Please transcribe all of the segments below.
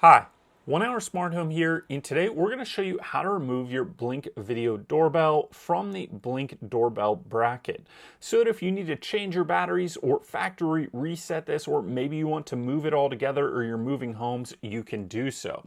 Hi, 1 Hour Smart Home here, and today we're going to show you how to remove your Blink video doorbell from the Blink doorbell bracket. So that if you need to change your batteries or factory reset this, or maybe you want to move it all together or you're moving homes, you can do so.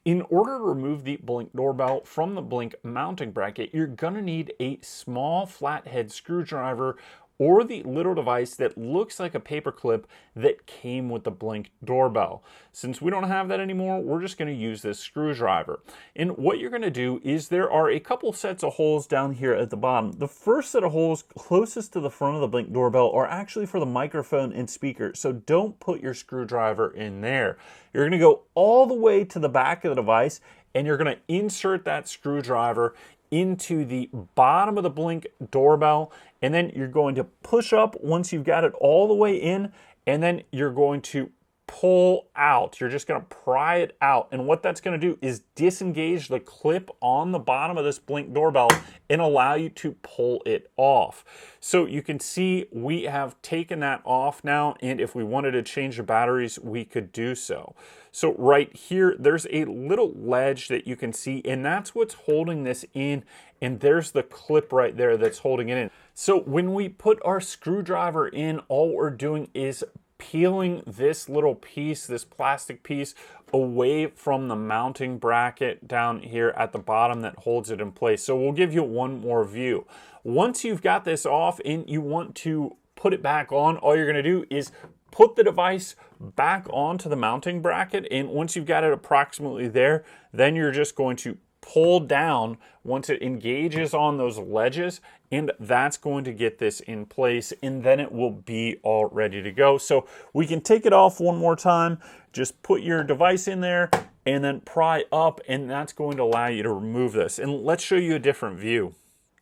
In order to remove the Blink doorbell from the Blink mounting bracket, you're going to need a small flathead screwdriver or the little device that looks like a paper clip that came with the Blink doorbell. Since we don't have that anymore, we're just going to use this screwdriver. And what you're going to do is there are a couple sets of holes down here at the bottom. The first set of holes closest to the front of the Blink doorbell are actually for the microphone and speaker, so don't put your screwdriver in there. You're going to go all the way to the back of the device and you're going to insert that screwdriver into the bottom of the Blink doorbell, and then you're going to push up once you've got it all the way in, and then you're going to pull out. You're just going to pry it out, and what that's going to do is disengage the clip on the bottom of this Blink doorbell and allow you to pull it off. So you can see we have taken that off now, and if we wanted to change the batteries, we could do so. So right here, there's a little ledge that you can see, and that's what's holding this in, and there's the clip right there that's holding it in. So when we put our screwdriver in, all we're doing is peeling this little piece, this plastic piece, away from the mounting bracket down here at the bottom that holds it in place. So we'll give you one more view. Once you've got this off and you want to put it back on, all you're going to do is put the device back onto the mounting bracket, and once you've got it approximately there, then you're just going to pull down once it engages on those ledges, and that's going to get this in place, and then it will be all ready to go. So we can take it off one more time. Just put your device in there and then pry up, and that's going to allow you to remove this. And let's show you a different view.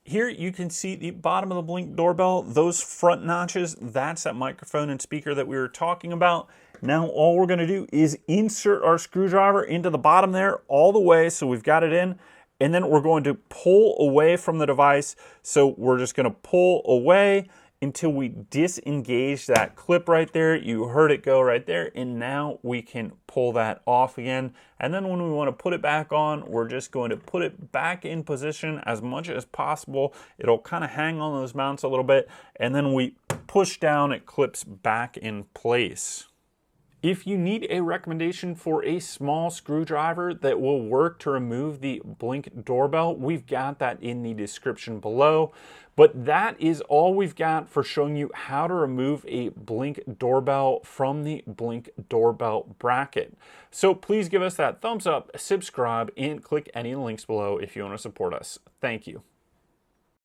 Here you can see the bottom of the Blink doorbell, those front notches, that's that microphone and speaker that we were talking about. Now all we're going to do is insert our screwdriver into the bottom there all the way, so we've got it in, and then we're going to pull away from the device. So we're just going to pull away until we disengage that clip right there. You heard it go right there, and now we can pull that off again. And then when we want to put it back on, we're just going to put it back in position as much as possible. It'll kind of hang on those mounts a little bit, and then we push down, it clips back in place. If you need a recommendation for a small screwdriver that will work to remove the Blink doorbell, we've got that in the description below. But that is all we've got for showing you how to remove a Blink doorbell from the Blink doorbell bracket. So please give us that thumbs up, subscribe, and click any links below if you want to support us. Thank you.